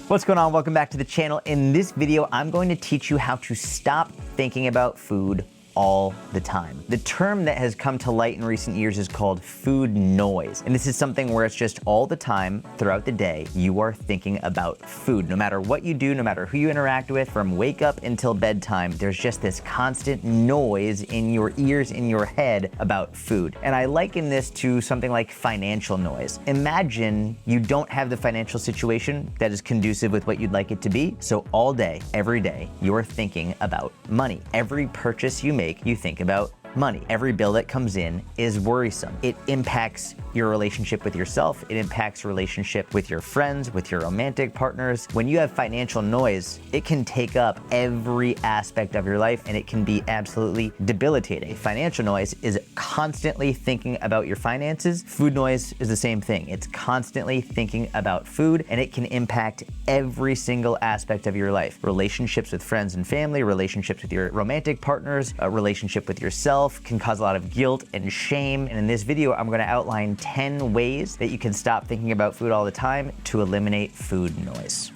What's going on? Welcome back to the channel. In this video, I'm going to teach you how to stop thinking about food all the time. The term that has come to light in recent years is called food noise. And this is something where it's just all the time throughout the day, you are thinking about food. No matter what you do, no matter who you interact with, from wake up until bedtime, there's just this constant noise in your ears, in your head about food. And I liken this to something like financial noise. Imagine you don't have the financial situation that is conducive with what you'd like it to be. So all day, every day, you're thinking about money. Every purchase you make, you think about money. Every bill that comes in is worrisome. It impacts your relationship with yourself. It impacts relationship with your friends, with your romantic partners. When you have financial noise, it can take up every aspect of your life and it can be absolutely debilitating. Financial noise is constantly thinking about your finances. Food noise is the same thing. It's constantly thinking about food and it can impact every single aspect of your life. Relationships with friends and family, relationships with your romantic partners, a relationship with yourself can cause a lot of guilt and shame. And in this video, I'm going to outline 10 ways that you can stop thinking about food all the time to eliminate food noise.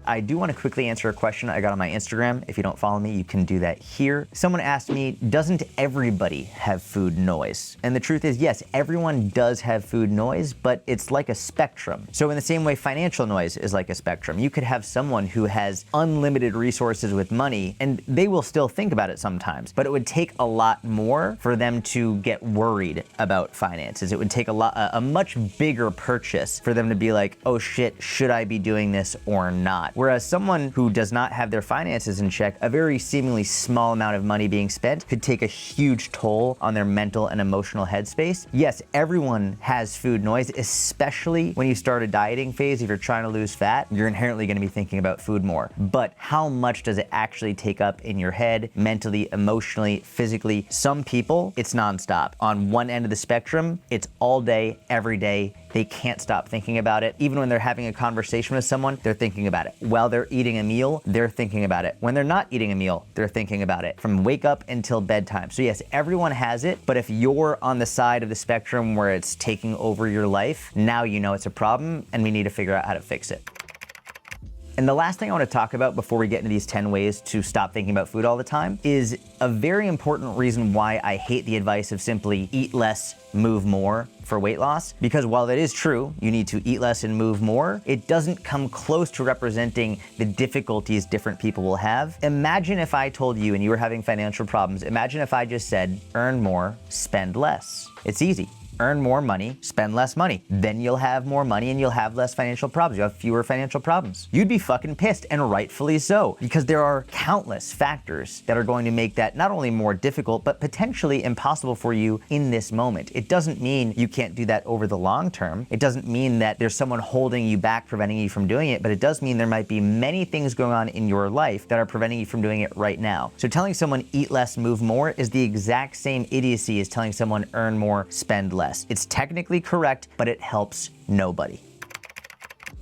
I do want to quickly answer a question I got on my Instagram. If you don't follow me, you can do that here. Someone asked me, doesn't everybody have food noise? And the truth is, yes, everyone does have food noise, but it's like a spectrum. So in the same way, financial noise is like a spectrum. You could have someone who has unlimited resources with money, and they will still think about it sometimes, but it would take a lot more for them to get worried about finances. It would take a much bigger purchase for them to be like, oh shit, should I be doing this or not? Whereas someone who does not have their finances in check, a very seemingly small amount of money being spent could take a huge toll on their mental and emotional headspace. Yes, everyone has food noise, especially when you start a dieting phase. If you're trying to lose fat, you're inherently going to be thinking about food more. But how much does it actually take up in your head, mentally, emotionally, physically? Some people, it's nonstop. On one end of the spectrum, it's all day, every day. They can't stop thinking about it. Even when they're having a conversation with someone, they're thinking about it. While they're eating a meal, they're thinking about it. When they're not eating a meal, they're thinking about it from wake up until bedtime. So yes, everyone has it, but if you're on the side of the spectrum where it's taking over your life, now you know it's a problem and we need to figure out how to fix it. And the last thing I want to talk about before we get into these 10 ways to stop thinking about food all the time is a very important reason why I hate the advice of simply eat less, move more for weight loss. Because while that is true, you need to eat less and move more, it doesn't come close to representing the difficulties different people will have. Imagine if I told you and you were having financial problems, imagine if I just said, earn more, spend less. It's easy. Earn more money, spend less money. Then you'll have more money and you'll have less financial problems. You'll have fewer financial problems. You'd be fucking pissed, and rightfully so, because there are countless factors that are going to make that not only more difficult, but potentially impossible for you in this moment. It doesn't mean you can't do that over the long term. It doesn't mean that there's someone holding you back, preventing you from doing it, but it does mean there might be many things going on in your life that are preventing you from doing it right now. So telling someone eat less, move more is the exact same idiocy as telling someone earn more, spend less. It's technically correct, but it helps nobody.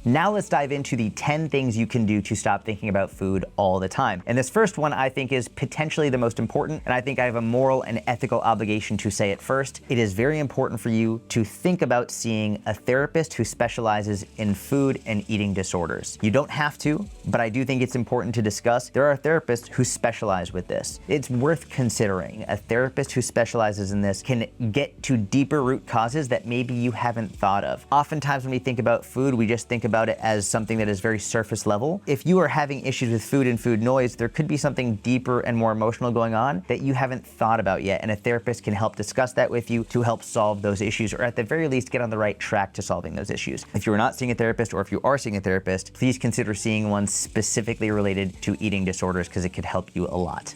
Now let's dive into the 10 things you can do to stop thinking about food all the time. And this first one I think is potentially the most important, and I think I have a moral and ethical obligation to say it first. It is very important for you to think about seeing a therapist who specializes in food and eating disorders. You don't have to, but I do think it's important to discuss. There are therapists who specialize with this. It's worth considering. A therapist who specializes in this can get to deeper root causes that maybe you haven't thought of. Oftentimes when we think about food, we just think about it as something that is very surface level. If you are having issues with food and food noise, there could be something deeper and more emotional going on that you haven't thought about yet, and a therapist can help discuss that with you to help solve those issues, or at the very least get on the right track to solving those issues. If you're not seeing a therapist, or if you are seeing a therapist, please consider seeing one specifically related to eating disorders, because it could help you a lot.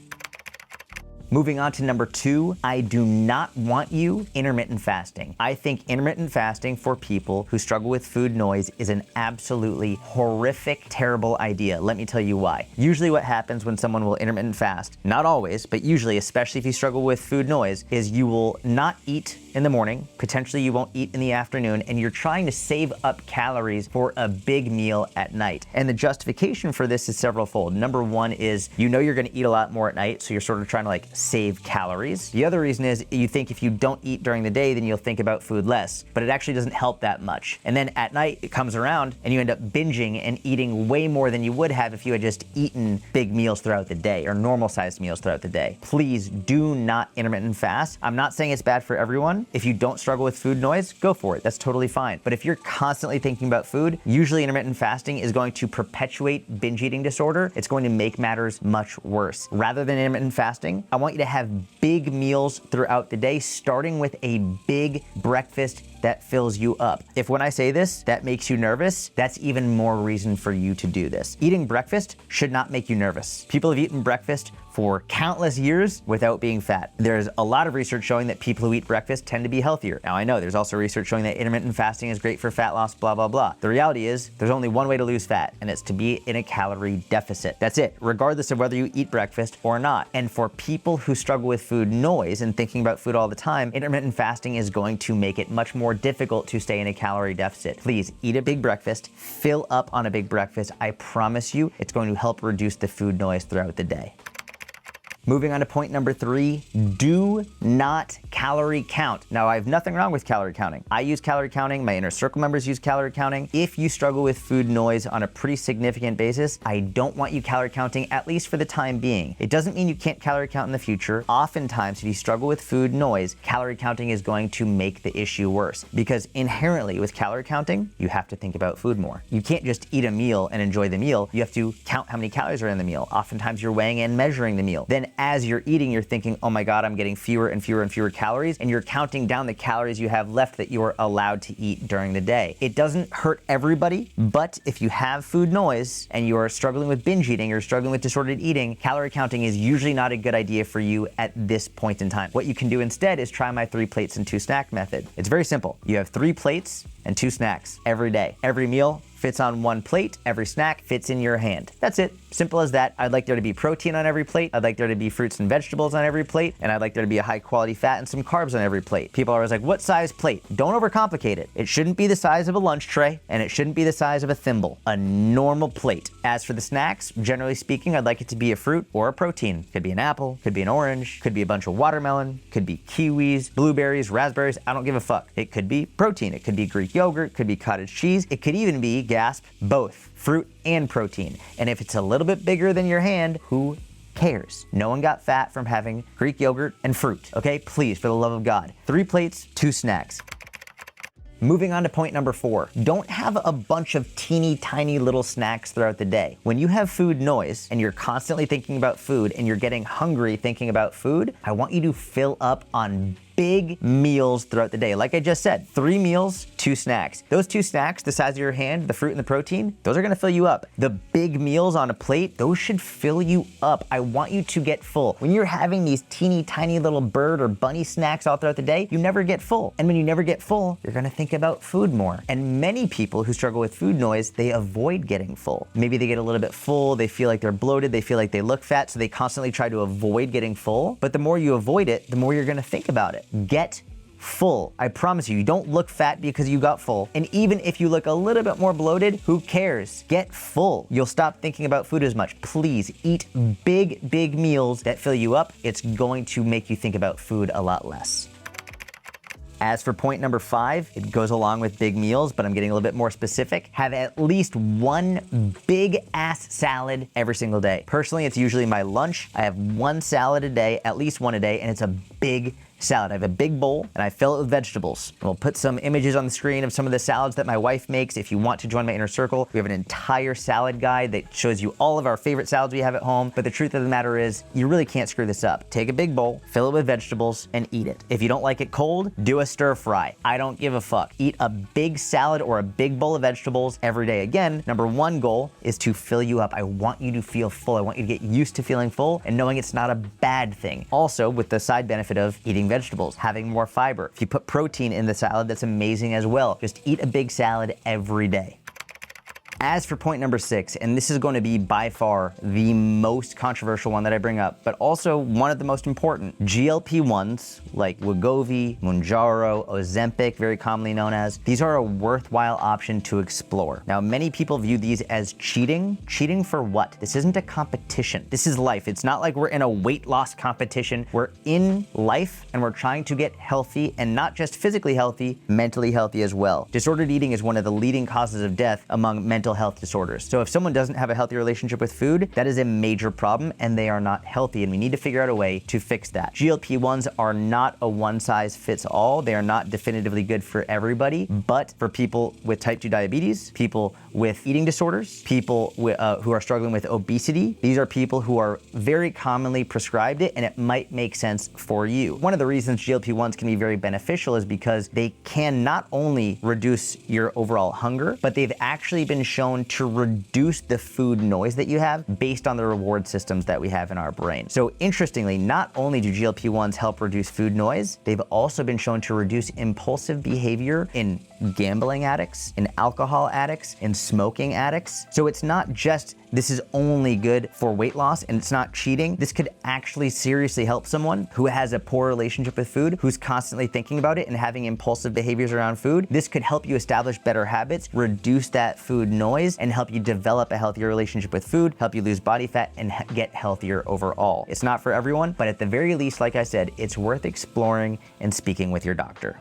Moving on to number 2, I do not want you intermittent fasting. I think intermittent fasting for people who struggle with food noise is an absolutely horrific, terrible idea. Let me tell you why. Usually what happens when someone will intermittent fast, not always, but usually, especially if you struggle with food noise, is you will not eat in the morning, potentially you won't eat in the afternoon, and you're trying to save up calories for a big meal at night. And the justification for this is severalfold. Number one is you know you're gonna eat a lot more at night, so you're sort of trying to like save calories. The other reason is you think if you don't eat during the day, then you'll think about food less, but it actually doesn't help that much. And then at night it comes around and you end up binging and eating way more than you would have if you had just eaten big meals throughout the day or normal sized meals throughout the day. Please do not intermittent fast. I'm not saying it's bad for everyone. If you don't struggle with food noise, go for it. That's totally fine. But if you're constantly thinking about food, usually intermittent fasting is going to perpetuate binge eating disorder. It's going to make matters much worse. Rather than intermittent fasting, I want you to have big meals throughout the day, starting with a big breakfast that fills you up. If when I say this, that makes you nervous, that's even more reason for you to do this. Eating breakfast should not make you nervous. People have eaten breakfast for countless years without being fat. There's a lot of research showing that people who eat breakfast tend to be healthier. Now I know there's also research showing that intermittent fasting is great for fat loss, blah, blah, blah. The reality is there's only one way to lose fat, and it's to be in a calorie deficit. That's it, regardless of whether you eat breakfast or not. And for people who struggle with food noise and thinking about food all the time, intermittent fasting is going to make it much more difficult to stay in a calorie deficit. Please eat a big breakfast, fill up on a big breakfast. I promise you, it's going to help reduce the food noise throughout the day. Moving on to point number 3, do not calorie count. Now, I have nothing wrong with calorie counting. I use calorie counting, my inner circle members use calorie counting. If you struggle with food noise on a pretty significant basis, I don't want you calorie counting, at least for the time being. It doesn't mean you can't calorie count in the future. Oftentimes, if you struggle with food noise, calorie counting is going to make the issue worse, because inherently with calorie counting, you have to think about food more. You can't just eat a meal and enjoy the meal. You have to count how many calories are in the meal. Oftentimes you're weighing and measuring the meal. Then as you're eating, you're thinking, oh my God, I'm getting fewer and fewer and fewer calories, and you're counting down the calories you have left that you are allowed to eat during the day. It doesn't hurt everybody, but if you have food noise and you're struggling with binge eating or struggling with disordered eating, calorie counting is usually not a good idea for you at this point in time. What you can do instead is try my 3 plates and 2 snack method. It's very simple. You have 3 plates and 2 snacks every day. Every meal fits on 1 plate, every snack fits in your hand. That's it. Simple as that. I'd like there to be protein on every plate. I'd like there to be fruits and vegetables on every plate. And I'd like there to be a high quality fat and some carbs on every plate. People are always like, what size plate? Don't overcomplicate it. It shouldn't be the size of a lunch tray, and it shouldn't be the size of a thimble. A normal plate. As for the snacks, generally speaking, I'd like it to be a fruit or a protein. Could be an apple, could be an orange, could be a bunch of watermelon, could be kiwis, blueberries, raspberries. I don't give a fuck. It could be protein. It could be Greek yogurt, could be cottage cheese. It could even be, gasp, both fruit and protein. And if it's a little bit bigger than your hand, who cares? No one got fat from having Greek yogurt and fruit, okay? Please, for the love of God. 3 plates, 2 snacks. Moving on to point number 4, don't have a bunch of teeny tiny little snacks throughout the day. When you have food noise and you're constantly thinking about food and you're getting hungry thinking about food, I want you to fill up on big meals throughout the day. Like I just said, 3 meals, 2 snacks. Those 2 snacks, the size of your hand, the fruit and the protein, those are gonna fill you up. The big meals on a plate, those should fill you up. I want you to get full. When you're having these teeny tiny little bird or bunny snacks all throughout the day, you never get full. And when you never get full, you're gonna think about food more. And many people who struggle with food noise, they avoid getting full. Maybe they get a little bit full, they feel like they're bloated, they feel like they look fat, so they constantly try to avoid getting full. But the more you avoid it, the more you're gonna think about it. Get full. I promise you, you don't look fat because you got full. And even if you look a little bit more bloated, who cares? Get full. You'll stop thinking about food as much. Please eat big meals that fill you up. It's going to make you think about food a lot less. As for point number 5, it goes along with big meals, but I'm getting a little bit more specific. Have at least 1 big ass salad every single day. Personally, it's usually my lunch. I have 1 salad a day, at least 1 a day, and it's a big salad. I have a big bowl and I fill it with vegetables. And we'll put some images on the screen of some of the salads that my wife makes. If you want to join my inner circle, we have an entire salad guide that shows you all of our favorite salads we have at home. But the truth of the matter is, you really can't screw this up. Take a big bowl, fill it with vegetables, and eat it. If you don't like it cold, do a stir fry. I don't give a fuck. Eat a big salad or a big bowl of vegetables every day. Again, number 1 goal is to fill you up. I want you to feel full. I want you to get used to feeling full and knowing it's not a bad thing. Also, with the side benefit of eating vegetables, having more fiber. If you put protein in the salad, that's amazing as well. Just eat a big salad every day. As for point number 6, and this is going to be by far the most controversial one that I bring up, but also one of the most important, GLP-1s like Wegovy, Mounjaro, Ozempic, very commonly known as, these are a worthwhile option to explore. Now, many people view these as cheating. Cheating for what? This isn't a competition. This is life. It's not like we're in a weight loss competition. We're in life and we're trying to get healthy, and not just physically healthy, mentally healthy as well. Disordered eating is one of the leading causes of death among mental health disorders. So if someone doesn't have a healthy relationship with food, that is a major problem and they are not healthy, and we need to figure out a way to fix that. GLP-1s are not a one size fits all. They are not definitively good for everybody, but for people with type 2 diabetes, people with eating disorders, people who are struggling with obesity, these are people who are very commonly prescribed it, and it might make sense for you. One of the reasons GLP-1s can be very beneficial is because they can not only reduce your overall hunger, but they've actually been shown to reduce the food noise that you have based on the reward systems that we have in our brain. So interestingly, not only do GLP-1s help reduce food noise, they've also been shown to reduce impulsive behavior in gambling addicts, in alcohol addicts, in smoking addicts. So it's not just this is only good for weight loss and it's not cheating. This could actually seriously help someone who has a poor relationship with food, who's constantly thinking about it and having impulsive behaviors around food. This could help you establish better habits, reduce that food noise, and help you develop a healthier relationship with food, help you lose body fat, and get healthier overall. It's not for everyone, but at the very least, like I said, it's worth exploring and speaking with your doctor.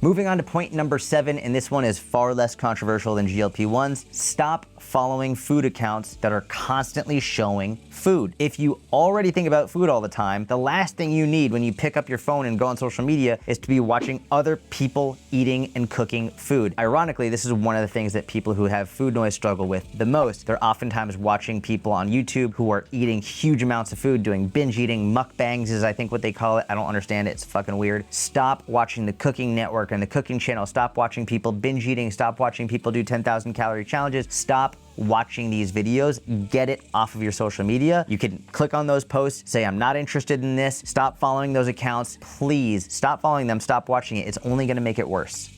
Moving on to point number 7, and this one is far less controversial than GLP-1s. Stop following food accounts that are constantly showing food. If you already think about food all the time, the last thing you need when you pick up your phone and go on social media is to be watching other people eating and cooking food. Ironically, this is one of the things that people who have food noise struggle with the most. They're oftentimes watching people on YouTube who are eating huge amounts of food, doing binge eating, mukbangs is I think what they call it. I don't understand it, it's fucking weird. Stop watching the Cooking Network and the Cooking Channel. Stop watching people binge eating. Stop watching people do 10,000 calorie challenges. Stop watching these videos. Get it off of your social media. You can click on those posts, say, I'm not interested in this. Stop following those accounts. Please stop following them. Stop watching it. It's only going to make it worse.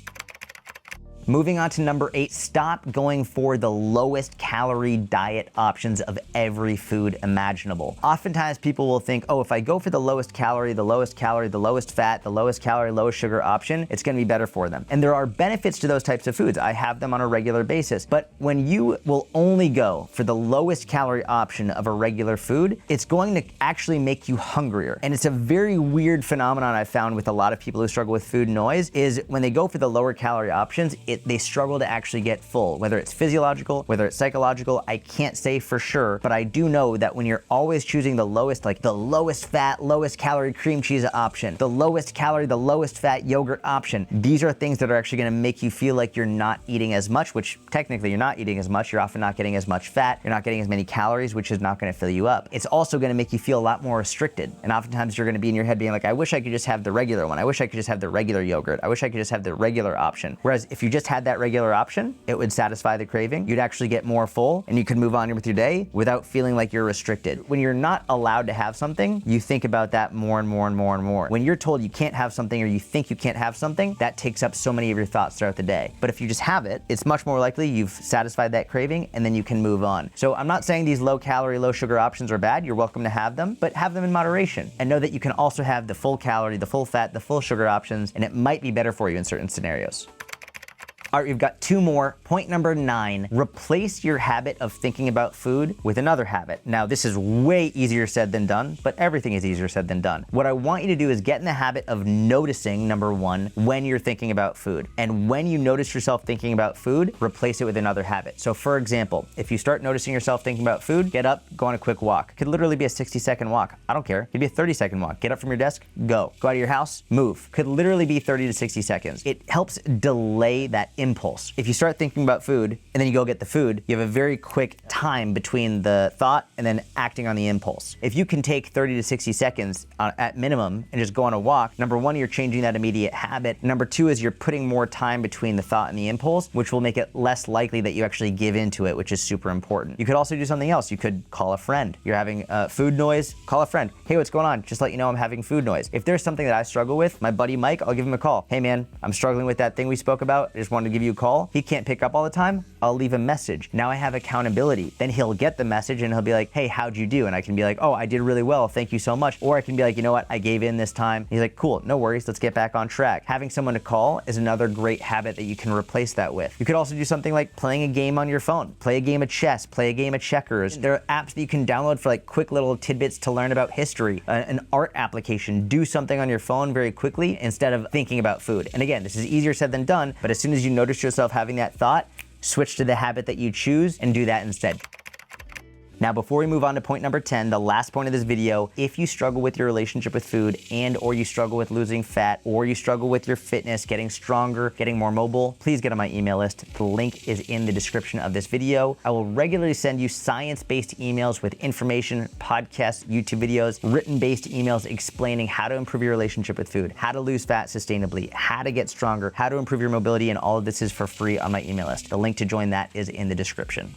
Moving on to number 8, stop going for the lowest calorie diet options of every food imaginable. Oftentimes people will think, oh, if I go for the lowest calorie, the lowest fat, the lowest calorie, lowest sugar option, it's gonna be better for them. And there are benefits to those types of foods. I have them on a regular basis. But when you will only go for the lowest calorie option of a regular food, it's going to actually make you hungrier. And it's a very weird phenomenon I've found with a lot of people who struggle with food noise, is when they go for the lower calorie options, they struggle to actually get full. Whether it's physiological, whether it's psychological, I can't say for sure, but I do know that when you're always choosing the lowest, like the lowest fat, lowest calorie cream cheese option, the lowest calorie, the lowest fat yogurt option, these are things that are actually gonna make you feel like you're not eating as much, which technically you're not eating as much. You're often not getting as much fat. You're not getting as many calories, which is not gonna fill you up. It's also gonna make you feel a lot more restricted. And oftentimes you're gonna be in your head being like, I wish I could just have the regular one. I wish I could just have the regular yogurt. I wish I could just have the regular option. Whereas if you just had that regular option, it would satisfy the craving. You'd actually get more full and you could move on with your day without feeling like you're restricted. When you're not allowed to have something, you think about that more and more and more and more. When you're told you can't have something or you think you can't have something, that takes up so many of your thoughts throughout the day. But if you just have it, it's much more likely you've satisfied that craving and then you can move on. So I'm not saying these low calorie, low sugar options are bad. You're welcome to have them, but have them in moderation and know that you can also have the full calorie, the full fat, the full sugar options, and it might be better for you in certain scenarios. All right, we've got 2 more. Point number 9, replace your habit of thinking about food with another habit. Now, this is way easier said than done, but everything is easier said than done. What I want you to do is get in the habit of noticing, number 1, when you're thinking about food. And when you notice yourself thinking about food, replace it with another habit. So for example, if you start noticing yourself thinking about food, get up, go on a quick walk. It could literally be a 60-second walk. I don't care. It could be a 30-second walk. Get up from your desk, go. Go out of your house, move. Could literally be 30 to 60 seconds. It helps delay that impulse. If you start thinking about food and then you go get the food, you have a very quick time between the thought and then acting on the impulse. If you can take 30 to 60 seconds at minimum and just go on a walk, number 1, you're changing that immediate habit. Number 2 is you're putting more time between the thought and the impulse, which will make it less likely that you actually give into it, which is super important. You could also do something else. You could call a friend. You're having food noise, call a friend. Hey, what's going on? Just let you know I'm having food noise. If there's something that I struggle with, my buddy Mike, I'll give him a call. Hey man, I'm struggling with that thing we spoke about. I just wanted to give you a call. He can't pick up all the time. I'll leave a message. Now I have accountability. Then he'll get the message and he'll be like, hey, how'd you do? And I can be like, oh, I did really well. Thank you so much. Or I can be like, you know what? I gave in this time. He's like, cool, no worries. Let's get back on track. Having someone to call is another great habit that you can replace that with. You could also do something like playing a game on your phone. Play a game of chess, play a game of checkers. There are apps that you can download for like quick little tidbits to learn about history, an art application. Do something on your phone very quickly instead of thinking about food. And again, this is easier said than done, but as soon as you notice yourself having that thought, switch to the habit that you choose and do that instead. Now, before we move on to point number 10, the last point of this video, if you struggle with your relationship with food and or you struggle with losing fat or you struggle with your fitness, getting stronger, getting more mobile, please get on my email list. The link is in the description of this video. I will regularly send you science-based emails with information, podcasts, YouTube videos, written-based emails explaining how to improve your relationship with food, how to lose fat sustainably, how to get stronger, how to improve your mobility, and all of this is for free on my email list. The link to join that is in the description.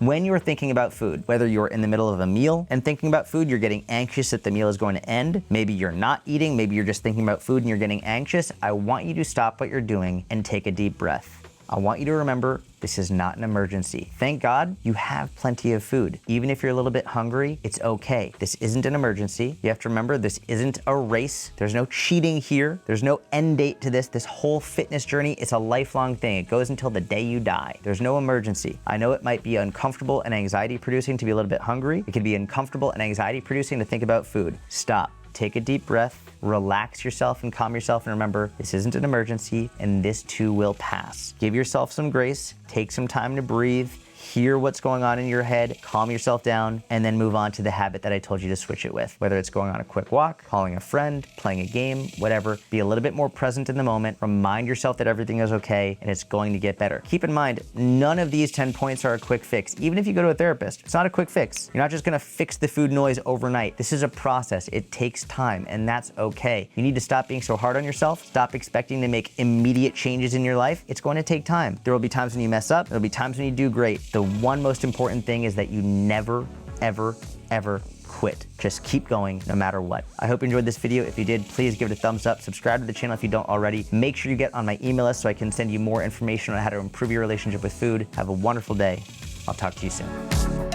When you're thinking about food, whether you're in the middle of a meal and thinking about food, you're getting anxious that the meal is going to end, maybe you're not eating, maybe you're just thinking about food and you're getting anxious, I want you to stop what you're doing and take a deep breath. I want you to remember this is not an emergency. Thank God you have plenty of food. Even if you're a little bit hungry, it's okay. This isn't an emergency. You have to remember this isn't a race. There's no cheating here. There's no end date to this. This whole fitness journey, it's a lifelong thing. It goes until the day you die. There's no emergency. I know it might be uncomfortable and anxiety producing to be a little bit hungry. It can be uncomfortable and anxiety producing to think about food. Stop. Take a deep breath, relax yourself and calm yourself, and remember, this isn't an emergency and this too will pass. Give yourself some grace, take some time to breathe, hear what's going on in your head, calm yourself down, and then move on to the habit that I told you to switch it with. Whether it's going on a quick walk, calling a friend, playing a game, whatever, be a little bit more present in the moment, remind yourself that everything is okay and it's going to get better. Keep in mind, none of these 10 points are a quick fix. Even if you go to a therapist, it's not a quick fix. You're not just gonna fix the food noise overnight. This is a process. It takes time, and that's okay. You need to stop being so hard on yourself, stop expecting to make immediate changes in your life. It's going to take time. There will be times when you mess up, there'll be times when you do great. The one most important thing is that you never, ever, ever quit. Just keep going no matter what. I hope you enjoyed this video. If you did, please give it a thumbs up. Subscribe to the channel if you don't already. Make sure you get on my email list so I can send you more information on how to improve your relationship with food. Have a wonderful day. I'll talk to you soon.